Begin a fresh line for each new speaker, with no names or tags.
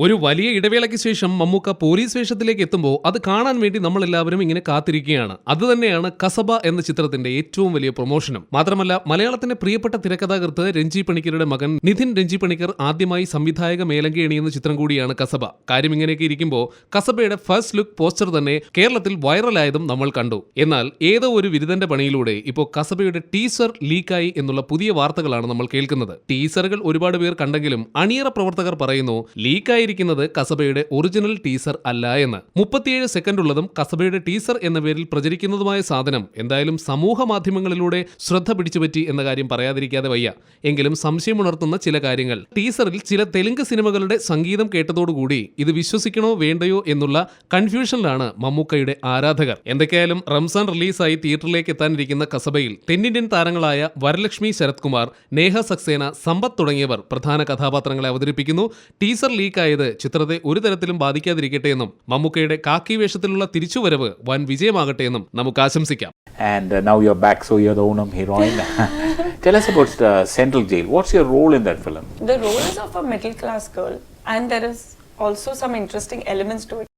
ഒരു വലിയ ഇടവേളയ്ക്ക് ശേഷം മമ്മൂക്ക പോലീസ് വേഷത്തിലേക്ക് എത്തുമ്പോൾ അത് കാണാൻ വേണ്ടി നമ്മളെല്ലാവരും ഇങ്ങനെ കാത്തിരിക്കുകയാണ്. അതുതന്നെയാണ് കസബ എന്ന ചിത്രത്തിന്റെ ഏറ്റവും വലിയ പ്രൊമോഷനും. മാത്രമല്ല, മലയാളത്തിന്റെ പ്രിയപ്പെട്ട തിരക്കഥാകൃത്ത് രഞ്ജി പണിക്കരുടെ മകൻ നിധിൻ രഞ്ജി പണിക്കർ ആദ്യമായി സംവിധായക മേലങ്കി അണിയുന്ന ചിത്രം കൂടിയാണ് കസബ. കാര്യം ഇങ്ങനെയൊക്കെ ഇരിക്കുമ്പോൾ കസബയുടെ ഫസ്റ്റ് ലുക്ക് പോസ്റ്റർ തന്നെ കേരളത്തിൽ വൈറലായതും നമ്മൾ കണ്ടു. എന്നാൽ ഏതോ ഒരു വിരുദ്ധന്റെ പണിയിലൂടെ ഇപ്പോൾ കസബയുടെ ടീസർ ലീക്കായി എന്നുള്ള പുതിയ വാർത്തകളാണ് നമ്മൾ കേൾക്കുന്നത്. ടീസറുകൾ ഒരുപാട് പേർ കണ്ടെങ്കിലും അണിയറ പ്രവർത്തകർ പറയുന്നു ലീക്കായിരിക്കുന്നത് കസബയുടെ ഒറിജിനൽ ടീസർ അല്ല എന്ന്. 37 സെക്കൻഡ് ഉള്ളതും കസബയുടെ ടീസർ എന്ന പേരിൽ പ്രചരിക്കുന്നതുമായ സാധനം എന്തായാലും സമൂഹ മാധ്യമങ്ങളിലൂടെ ശ്രദ്ധ പിടിച്ചുപറ്റി എന്ന കാര്യം പറയാതിരിക്കാതെ വയ്യ. എങ്കിലും സംശയമുണർത്തുന്ന ചില കാര്യങ്ങൾ. ടീസറിൽ ചില തെലുങ്ക് സിനിമകളുടെ സംഗീതം കേട്ടതോടുകൂടി ഇത് വിശ്വസിക്കണോ വേണ്ടയോ എന്നുള്ള കൺഫ്യൂഷനിലാണ് മമ്മൂക്കയുടെ ആരാധകർ. എന്തൊക്കെയായാലും റംസാൻ റിലീസായി തിയേറ്ററിലേക്ക് എത്താനിരിക്കുന്ന കസബയിൽ തെന്നിന്ത്യൻ താരങ്ങളായ വരലക്ഷ്മി ശരത് കുമാർ, നേഹ സക്സേന, സമ്പത്ത് തുടങ്ങിയവർ പ്രധാന കഥാപാത്രങ്ങളെ അവതരിപ്പിക്കുന്നു. ടീസർ ലീക്കായത് ചിത്രത്തെ ഒരു തരത്തിലും ബാധിക്കാതിരിക്കട്ടെ എന്നും മമ്മൂക്കയുടെ കാക്കി വേഷത്തിലുള്ള തിരിച്ചുവരവ് വൻ വിജയമാകട്ടെ എന്നും നമുക്ക് ആശംസിക്കാം.
And now you're back, so you're the Onam heroine. Tell us about Central Jail. What's your role in that film?
The role is of a middle class girl, and there is also some interesting elements to it.